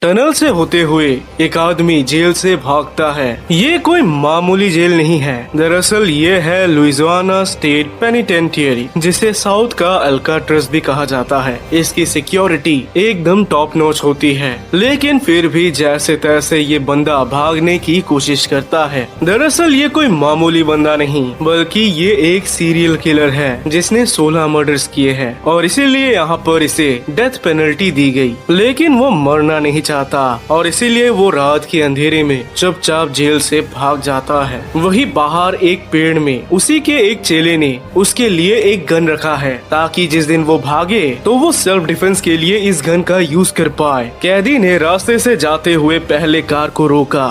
Tunnel से होते हुए एक आदमी जेल से भागता है। ये कोई मामूली जेल नहीं है, दरअसल ये है लुइजियाना स्टेट पेनिटेंशियरी, जिसे साउथ का अल्काट्रज भी कहा जाता है। इसकी सिक्योरिटी एकदम टॉप नॉच होती है, लेकिन फिर भी जैसे तैसे ये बंदा भागने की कोशिश करता है। दरअसल ये कोई मामूली बंदा नहीं, बल्कि ये एक सीरियल किलर है जिसने 16 मर्डर्स किए हैं और इसीलिए यहाँ पर इसे डेथ पेनल्टी दी गई। लेकिन वो मरना नहीं चाहता और इसीलिए वो रात के अंधेरे में चुपचाप जेल से भाग जाता है। वही बाहर एक पेड़ में उसी के एक चेले ने उसके लिए एक गन रखा है, ताकि जिस दिन वो भागे तो वो सेल्फ डिफेंस के लिए इस गन का यूज कर पाए। कैदी ने रास्ते से जाते हुए पहले कार को रोका।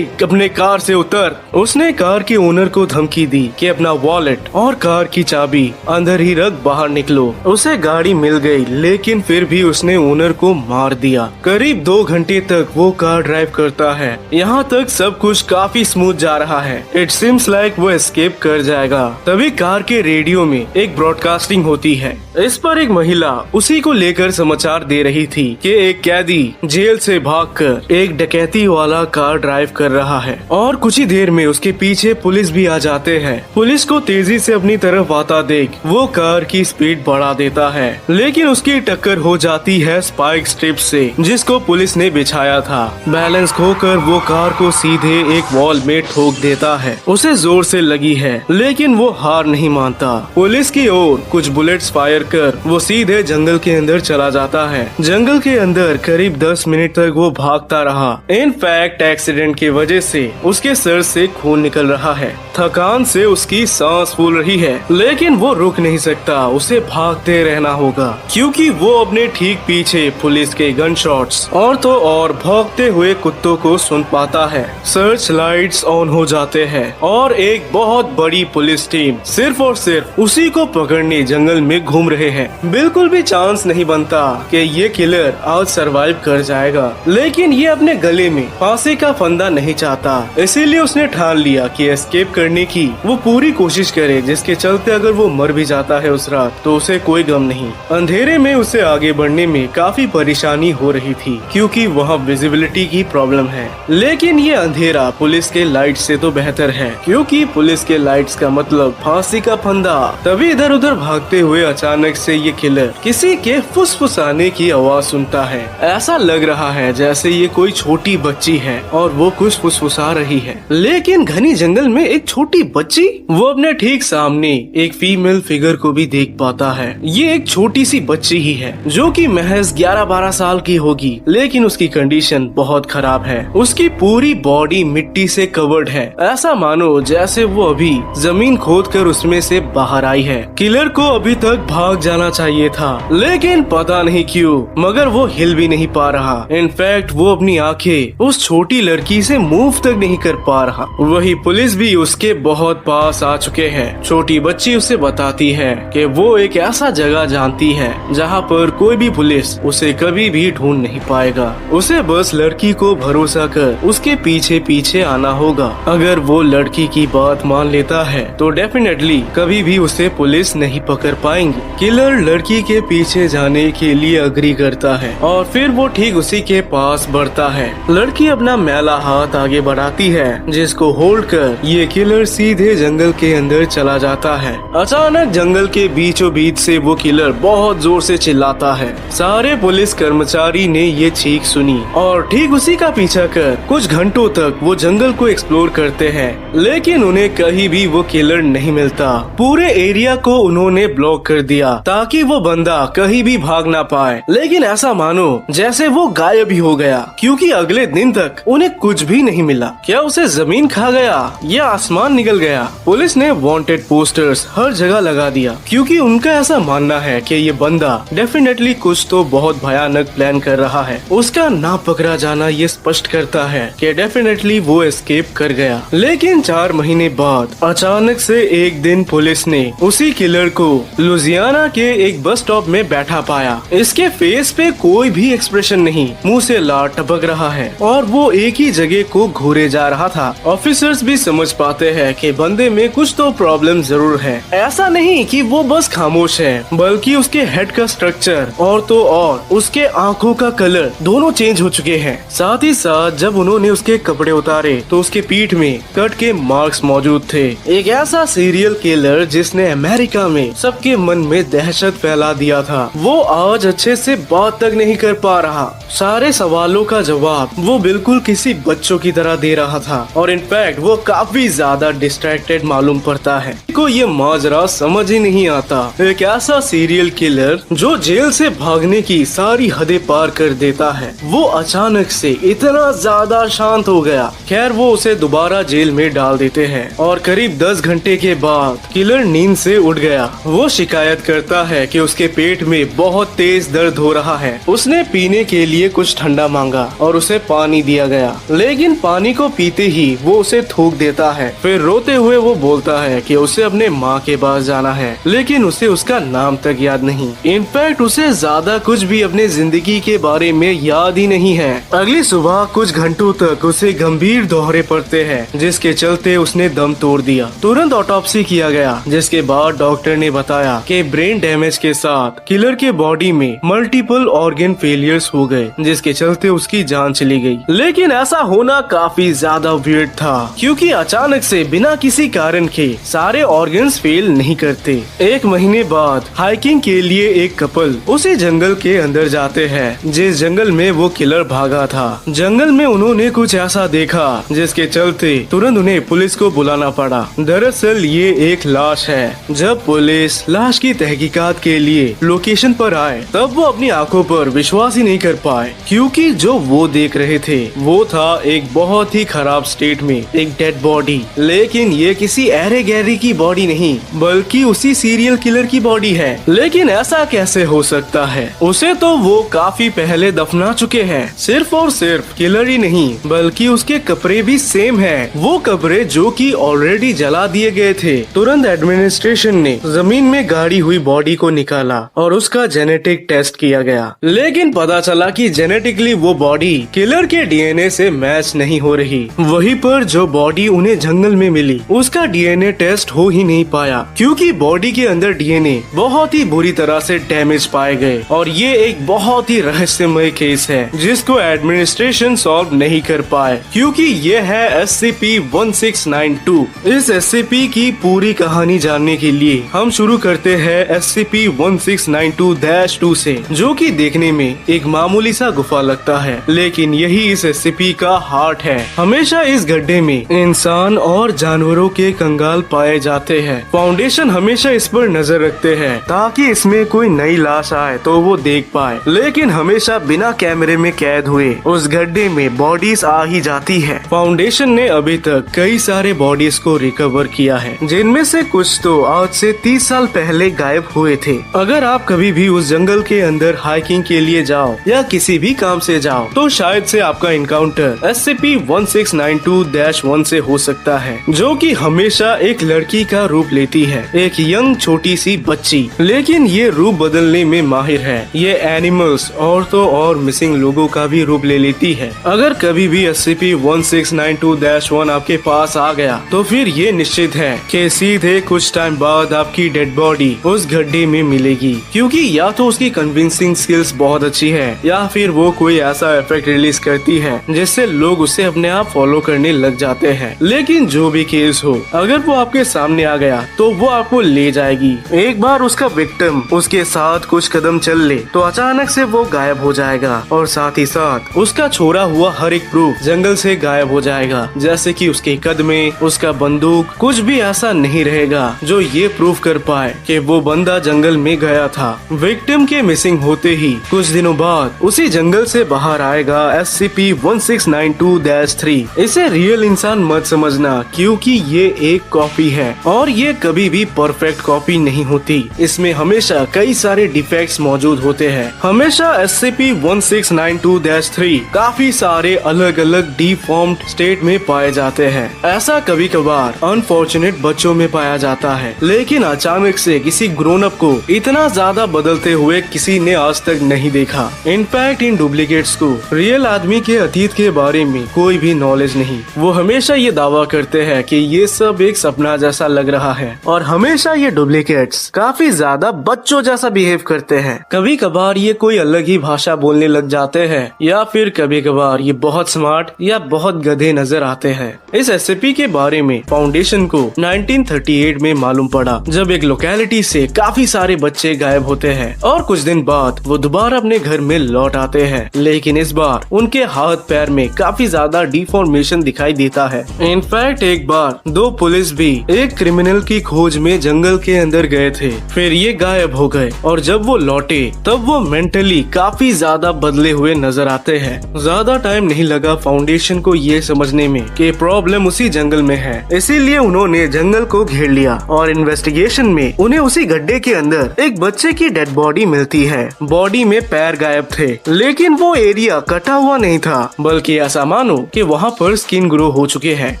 अपने कार से उतर। उसने कार के ओनर को धमकी दी कि अपना वॉलेट और कार की चाबी अंदर ही रख बाहर निकलो। उसे गाड़ी मिल गई, लेकिन फिर भी उसने ओनर को मार दिया। करीब 2 घंटे तक वो कार ड्राइव करता है। यहाँ तक सब कुछ काफी स्मूथ जा रहा है। इट सीम्स लाइक वो एस्केप कर जाएगा। तभी कार के रेडियो में एक ब्रॉडकास्टिंग होती है। इस पर एक महिला उसी को लेकर समाचार दे रही थी कि एक कैदी जेल से भागकर एक डकैती वाला कार ड्राइव कर रहा है और कुछ ही देर में उसके पीछे पुलिस भी आ जाते हैं। पुलिस को तेजी से अपनी तरफ आता देख वो कार की स्पीड बढ़ा देता है, लेकिन उसकी टक्कर हो जाती है स्पाइक स्ट्रिप से, जिसको पुलिस ने बिछाया था। बैलेंस खोकर वो कार को सीधे एक वॉल में ठोक देता है। उसे जोर से लगी है, लेकिन वो हार नहीं मानता। पुलिस की ओर कुछ बुलेट्स फायर कर वो सीधे जंगल के अंदर चला जाता है। जंगल के अंदर करीब 10 मिनट तक वो भागता रहा। इनफैक्ट एक्सीडेंट की वजह से उसके सर से खून निकल रहा है। थकान से उसकी सांस फूल रही है, लेकिन वो रुक नहीं सकता। उसे भागते रहना होगा, क्योंकि वो अपने ठीक पीछे पुलिस के गन शॉट्स और तो और भौंकते हुए कुत्तों को सुन पाता है। सर्च लाइट्स ऑन हो जाते हैं और एक बहुत बड़ी पुलिस टीम सिर्फ और सिर्फ उसी को पकड़ने जंगल में घूम रहे हैं। बिल्कुल भी चांस नहीं बनता कि ये किलर आज सरवाइव कर जाएगा, लेकिन ये अपने गले में फांसी का फंदा नहीं चाहता। इसीलिए उसने ठान लिया कि एस्केप करने की वो पूरी कोशिश करे, जिसके चलते अगर वो मर भी जाता है उस रात तो उसे कोई गम नहीं। अंधेरे में उसे आगे बढ़ने में काफी परेशानी हो रही थी, क्योंकि वहाँ विजिबिलिटी की प्रॉब्लम है। लेकिन ये अंधेरा पुलिस के लाइट से तो बेहतर है, क्योंकि पुलिस के लाइट्स का मतलब फांसी का फंदा। तभी इधर उधर भागते हुए अचानक से ये किलर किसी के फुसफुसाने की आवाज सुनता है। ऐसा लग रहा है जैसे ये कोई छोटी बच्ची है और वो कुछ फुसफुसा रही है। लेकिन घनी जंगल में एक छोटी बच्ची, वो अपने ठीक सामने एक फीमेल फिगर को भी देख पाता है। ये एक छोटी सी बच्ची ही है, जो कि महज 11-12 साल की होगी, लेकिन उसकी कंडीशन बहुत खराब है। उसकी पूरी बॉडी मिट्टी से कवर्ड है। ऐसा मानो जैसे वो अभी जमीन खोदकर उसमें से बाहर आई है। किलर को अभी तक भाग जाना चाहिए था, लेकिन पता नहीं क्यों मगर वो हिल भी नहीं पा रहा। इनफैक्ट वो अपनी आंखें उस छोटी लड़की से मूव तक नहीं कर पा रहा। वही पुलिस भी उसके बहुत पास आ चुके हैं। छोटी बच्ची उसे बताती है कि वो एक ऐसा जगह जानती है जहाँ पर कोई भी पुलिस उसे कभी भी ढूंढ नहीं पाएगा। उसे बस लड़की को भरोसा कर उसके पीछे पीछे आना होगा। अगर वो लड़की की बात मान लेता है तो डेफिनेटली कभी भी उसे पुलिस नहीं पकड़ पाएंगे। किलर लड़की के पीछे जाने के लिए अग्री करता है और फिर वो ठीक उसी के पास बढ़ता है। लड़की अपना मैला हाथ आगे बढ़ाती है, जिसको होल्ड कर ये किलर सीधे जंगल के अंदर चला जाता है। अचानक जंगल के बीचों बीच से वो किलर बहुत जोर से चिल्लाता है। सारे पुलिस कर्मचारी ने ये चीख सुनी और ठीक उसी का पीछा कर कुछ घंटों तक वो जंगल को एक्सप्लोर करते हैं, लेकिन उन्हें कहीं भी वो किलर नहीं मिलता। पूरे एरिया को उन्होंने ब्लॉक कर दिया ताकि वो बंदा कहीं भी भाग ना पाए। लेकिन ऐसा मानो जैसे वो गायब ही हो गया, क्योंकि अगले दिन तक उन्हें कुछ भी नहीं मिला। क्या उसे जमीन खा गया या आसमान निकल गया? पुलिस ने वांटेड पोस्टर्स हर जगह लगा दिया, क्योंकि उनका ऐसा मानना है कि ये बंदा डेफिनेटली कुछ तो बहुत भयानक प्लान कर रहा है। उसका ना पकड़ा जाना ये स्पष्ट करता है कि डेफिनेटली वो एस्केप कर गया। लेकिन 4 महीने बाद अचानक से एक दिन पुलिस ने उसी किलर को लुइजियाना के एक बस स्टॉप में बैठा पाया। इसके फेस पे कोई भी एक्सप्रेशन नहीं, मुंह से लार टपक रहा है और वो एक ही जगह को घूरे जा रहा था। ऑफिसर्स भी समझ पाते हैं कि बंदे में कुछ तो प्रॉब्लम जरूर है। ऐसा नहीं कि वो बस खामोश है, बल्कि उसके हेड का स्ट्रक्चर और तो और उसके आंखों का कलर दोनों चेंज हो चुके हैं। साथ ही साथ जब उन्होंने उसके कपड़े उतारे तो उसके पीठ में कट के मार्क्स मौजूद थे। एक ऐसा सीरियल किलर जिसने अमेरिका में सबके मन में दहशत फैला दिया था, वो आज अच्छे से बात तक नहीं कर पा रहा। सारे सवालों का जवाब वो बिल्कुल किसी बच्चों की तरह दे रहा था और इनफैक्ट वो काफी ज्यादा डिस्ट्रैक्टेड मालूम पड़ता है। को ये माजरा समझ ही नहीं आता, एक ऐसा सीरियल किलर जो जेल से भागने की सारी हदें पार कर देता है, वो अचानक से इतना ज्यादा शांत हो गया। खैर वो उसे दोबारा जेल में डाल देते हैं और करीब 10 घंटे के बाद किलर नींद से उठ गया। वो शिकायत करता है कि उसके पेट में बहुत तेज दर्द हो रहा है। उसने पीने के लिए कुछ ठंडा मांगा और उसे पानी दिया गया, लेकिन पानी को पीते ही वो उसे थूक देता है। फिर रोते हुए वो बोलता है कि उसे अपने माँ के पास जाना है, लेकिन उसे उसका नाम तक याद नहीं। इनफैक्ट उसे ज्यादा कुछ भी अपने जिंदगी के बारे में याद ही नहीं है। अगली सुबह कुछ घंटों तक उसे गंभीर दौरे पड़ते हैं, जिसके चलते उसने दम तोड़ दिया। तुरंत ऑटोप्सी किया गया, जिसके बाद डॉक्टर ने बताया कि ब्रेन डैमेज के साथ किलर के बॉडी में मल्टीपल ऑर्गन फेलियर्स हो गए, जिसके चलते उसकी जान चली गई। लेकिन ऐसा होना काफी ज्यादा वियर्ड था, क्योंकि अचानक से बिना किसी कारण के सारे ऑर्गन्स फेल नहीं करते। एक महीने बाद हाइकिंग के लिए एक कपल उसी जंगल के अंदर जाते हैं जिस जंगल में वो किलर भागा था। जंगल में उन्होंने कुछ ऐसा देखा जिसके चलते तुरंत उन्हें पुलिस को बुलाना पड़ा। दरअसल ये एक लाश है। जब पुलिस लाश की तहकीकात के लिए लोकेशन पर आए तब वो अपनी आंखों पर विश्वास ही नहीं कर पाए, क्योंकि जो वो देख रहे थे वो था एक बहुत ही खराब स्टेट में एक डेड बॉडी। लेकिन ये किसी अरे गहरी की बॉडी नहीं, बल्कि उसी सीरियल किलर की बॉडी है। लेकिन ऐसा कैसे हो सकता है? उसे तो वो काफी पहले दफना चुके हैं। सिर्फ और सिर्फ किलर ही नहीं, बल्कि उसके कपड़े भी सेम हैं। वो कपड़े जो कि ऑलरेडी जला दिए गए थे। तुरंत एडमिनिस्ट्रेशन ने जमीन में गाड़ी हुई बॉडी को निकाला और उसका जेनेटिक टेस्ट किया गया, लेकिन पता चला कि जेनेटिकली वो बॉडी किलर के डीएनए से मैच नहीं हो रही। वहीं पर जो बॉडी उन्हें जंगल में मिली उसका डीएनए टेस्ट हो ही नहीं पाया, क्योंकि बॉडी के अंदर डीएनए बहुत ही बुरी तरह से डैमेज पाए गए। और ये एक बहुत ही रहस्यमय केस है जिसको एडमिनिस्ट्रेशन सॉल्व नहीं कर पाए, क्योंकि ये है SCP-1692। इस SCP की पूरी कहानी जानने के लिए हम शुरू करते हैं SCP-1692-2 से, जो कि देखने में एक मामूली सा गुफा लगता है, लेकिन यही इस SCP का हार्ट है। हमेशा इस गड्ढे में इंसान और जानवरों के कंगाल पाए जाते हैं। फाउंडेशन हमेशा इस पर नजर रखते हैं ताकि इसमें कोई नई लाश आए तो वो देख पाए, लेकिन हमेशा बिना कैमरे में कैद हुए उस गड्ढे में बॉडीज आ ही जाती है। फाउंडेशन ने अभी तक कई सारे बॉडीज को रिकवर किया है, जिनमें से कुछ तो आज से 30 साल पहले गायब हुए थे। अगर आप कभी भी उस जंगल के अंदर हाइकिंग के लिए जाओ या किसी भी काम से जाओ तो शायद से आपका इनकाउंटर SCP-1692-1 से हो सकता है, जो कि हमेशा एक लड़की का रूप लेती है, एक यंग छोटी सी बच्ची। लेकिन ये रूप बदलने में माहिर है। ये एनिमल्स, औरतों और मिसिंग लोगों का भी रूप ले लेती है। अगर कभी भी SCP-1692-1 आपके पास आ गया तो फिर ये निश्चित है कि सीधे कुछ टाइम बाद आपकी डेड बॉडी उस गड्ढे में मिलेगी, क्योंकि या तो उसकी कन्विंसिंग स्किल्स बहुत अच्छी है या फिर वो कोई ऐसा इफेक्ट रिलीज करती है जिससे लोग उसे अपने आप फॉलो करने लग जाते हैं। लेकिन जो भी केस हो, अगर वो आपके सामने आ गया तो वो आपको ले जाएगी। एक बार उसका विक्टिम उसके साथ कुछ कदम चल ले तो अचानक से वो गायब हो जाएगा और साथ ही साथ उसका छोड़ा हुआ हर एक प्रूफ जंगल से गायब हो जाएगा, जैसे कि उसके कदमे, उसका बंदूक, कुछ भी ऐसा नहीं रहेगा जो ये प्रूफ कर पाए कि वो बंदा जंगल में गया था। विक्टिम के मिसिंग होते ही कुछ दिनों बाद उसी जंगल से बाहर आएगा SCP-1692-3। इसे रियल इंसान मत समझना, क्योंकि ये एक कॉपी है और ये कभी भी परफेक्ट कॉपी नहीं होती। इसमें हमेशा कई सारे डिफेक्ट्स मौजूद होते हैं। हमेशा SCP-1692-3 काफी सारे अलग अलग डिफॉर्म्ड स्टेट में पाए जाते हैं। ऐसा कभी कभार अनफॉर्चुनेट बच्चों में पाया जाता है, लेकिन अचानक से किसी ग्रोन अप को इतना ज्यादा बदलते हुए किसी ने आज तक नहीं देखा। इनफैक्ट इन डुप्लीकेट्स को रियल आदमी के अतीत के बारे में कोई भी नॉलेज नहीं। वो हमेशा ये दावा करते हैं कि ये सब एक सपना जैसा लग रहा है, और हमेशा ये डुप्लीकेट्स काफी ज्यादा बच्चों जैसा बिहेव करते हैं। कभी कभार ये कोई अलग ही भाषा बोलने लग बच जाते हैं या फिर कभी कभार ये बहुत स्मार्ट या बहुत गधे नजर आते हैं। इस एससीपी के बारे में फाउंडेशन को 1938 में मालूम पड़ा, जब एक लोकेलिटी से काफी सारे बच्चे गायब होते हैं और कुछ दिन बाद वो दोबारा अपने घर में लौट आते हैं, लेकिन इस बार उनके हाथ पैर में काफी ज्यादा डिफॉर्मेशन दिखाई देता है। इनफैक्ट एक बार दो पुलिस भी एक क्रिमिनल की खोज में जंगल के अंदर गए थे, फिर ये गायब हो गए और जब वो लौटे तब वो मेंटली काफी ज्यादा बदले हुए नजर आते हैं। ज्यादा टाइम नहीं लगा फाउंडेशन को ये समझने में कि प्रॉब्लम उसी जंगल में है, इसीलिए उन्होंने जंगल को घेर लिया और इन्वेस्टिगेशन में उन्हें उसी गड्ढे के अंदर एक बच्चे की डेड बॉडी मिलती है। बॉडी में पैर गायब थे, लेकिन वो एरिया कटा हुआ नहीं था, बल्कि ऐसा मानो कि वहाँ पर स्किन ग्रो हो चुके हैं।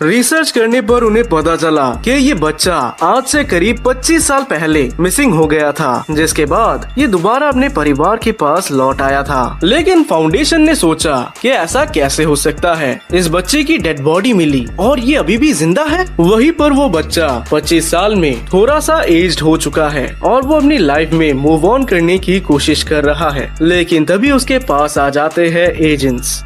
रिसर्च करने पर उन्हें पता चला कि ये बच्चा आज से करीब 25 साल पहले मिसिंग हो गया था, जिसके बाद ये दोबारा अपने परिवार के पास लौट आया था। लेकिन फाउंडेशन ने सोचा कि ऐसा कैसे हो सकता है, इस बच्चे की डेड बॉडी मिली और ये अभी भी जिंदा है। वहीं पर वो बच्चा 25 साल में थोड़ा सा एज्ड हो चुका है और वो अपनी लाइफ में मूव ऑन करने की कोशिश कर रहा है, लेकिन तभी उसके पास आ जाते हैं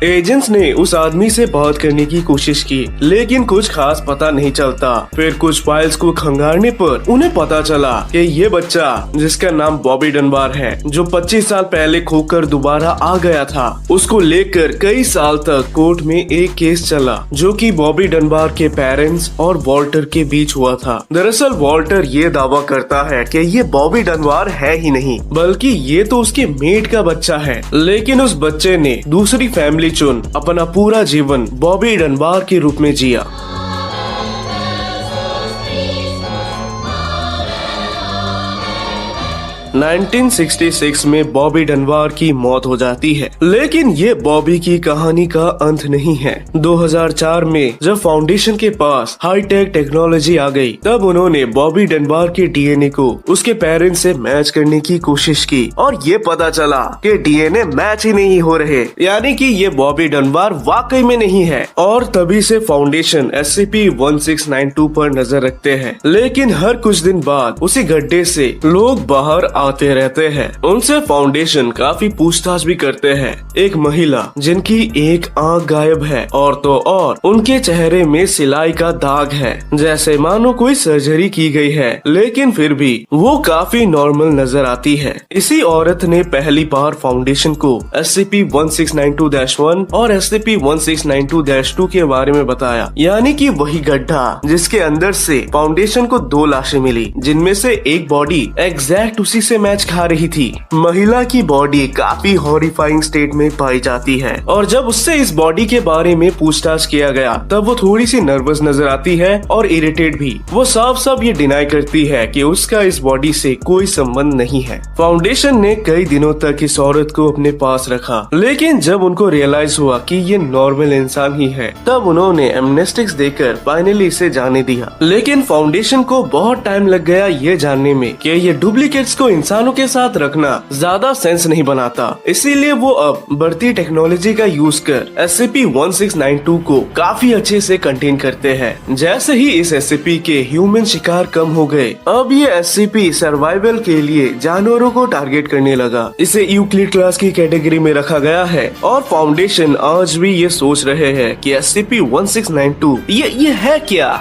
एजेंट्स ने उस आदमी से बात करने की कोशिश की, लेकिन कुछ खास पता नहीं चलता। फिर कुछ फाइल्स को खंगालने पर उन्हें पता चला कि ये बच्चा, जिसका नाम बॉबी डनबार है, जो 25 साल पहले खोकर दोबारा आ गया था, उसको लेकर कई साल तक कोर्ट में एक केस चला, जो कि बॉबी डनबार के पेरेंट्स और वॉल्टर के बीच हुआ था। दरअसल वॉल्टर ये दावा करता है कि ये बॉबी डनबार है ही नहीं, बल्कि ये तो उसके मेट का बच्चा है, लेकिन उस बच्चे ने दूसरी फैमिली चुन अपना पूरा जीवन बॉबी डनबार के रूप में जिया। 1966 में बॉबी डनबार की मौत हो जाती है, लेकिन ये बॉबी की कहानी का अंत नहीं है। 2004 में जब फाउंडेशन के पास हाईटेक टेक्नोलॉजी आ गई, तब उन्होंने बॉबी डनबार के डीएनए को उसके पेरेंट्स से मैच करने की कोशिश की और ये पता चला कि डीएनए मैच ही नहीं हो रहे, यानी कि ये बॉबी डनबार वाकई में नहीं है। और तभी से फाउंडेशन SCP-1692 पर नजर रखते हैं, लेकिन हर कुछ दिन बाद उसी गड्ढे से लोग बाहर आते रहते हैं। उनसे फाउंडेशन काफी पूछताछ भी करते हैं। एक महिला जिनकी एक आंख गायब है और तो और उनके चेहरे में सिलाई का दाग है, जैसे मानो कोई सर्जरी की गई है, लेकिन फिर भी वो काफी नॉर्मल नजर आती है। इसी औरत ने पहली बार फाउंडेशन को SCP-1692-1 और SCP-1692-2 के बारे में बताया, यानी कि वही गड्ढा जिसके अंदर से फाउंडेशन को 2 लाशें मिली, जिनमें से एक बॉडी एग्जैक्ट उसी से मैच खा रही थी। महिला की बॉडी काफी हॉरिफाइंग स्टेट में पाई जाती है और जब उससे इस बॉडी के बारे में पूछताछ किया गया, तब वो थोड़ी सी नर्वस नजर आती है और इरिटेट भी। वो साफ ये डिनाई करती है कि उसका इस बॉडी से कोई संबंध नहीं है। फाउंडेशन ने कई दिनों तक इस औरत को अपने पास रखा, लेकिन जब उनको रियलाइज हुआ कि ये नॉर्मल इंसान ही है, तब उन्होंने एमनेस्टिक्स देकर फाइनली इसे जाने दिया। लेकिन फाउंडेशन को बहुत टाइम लग गया ये जानने में कि ये डुप्लीकेट्स को इंसानों के साथ रखना ज्यादा सेंस नहीं बनाता, इसीलिए वो अब बढ़ती टेक्नोलॉजी का यूज कर SCP-1692 को काफी अच्छे से कंटेन करते हैं। जैसे ही इस SCP के ह्यूमन शिकार कम हो गए, अब ये SCP सर्वाइवल के लिए जानवरों को टारगेट करने लगा। इसे यूक्लिड क्लास की कैटेगरी में रखा गया है और फाउंडेशन आज भी ये सोच रहे हैं कि SCP-1692 ये है क्या।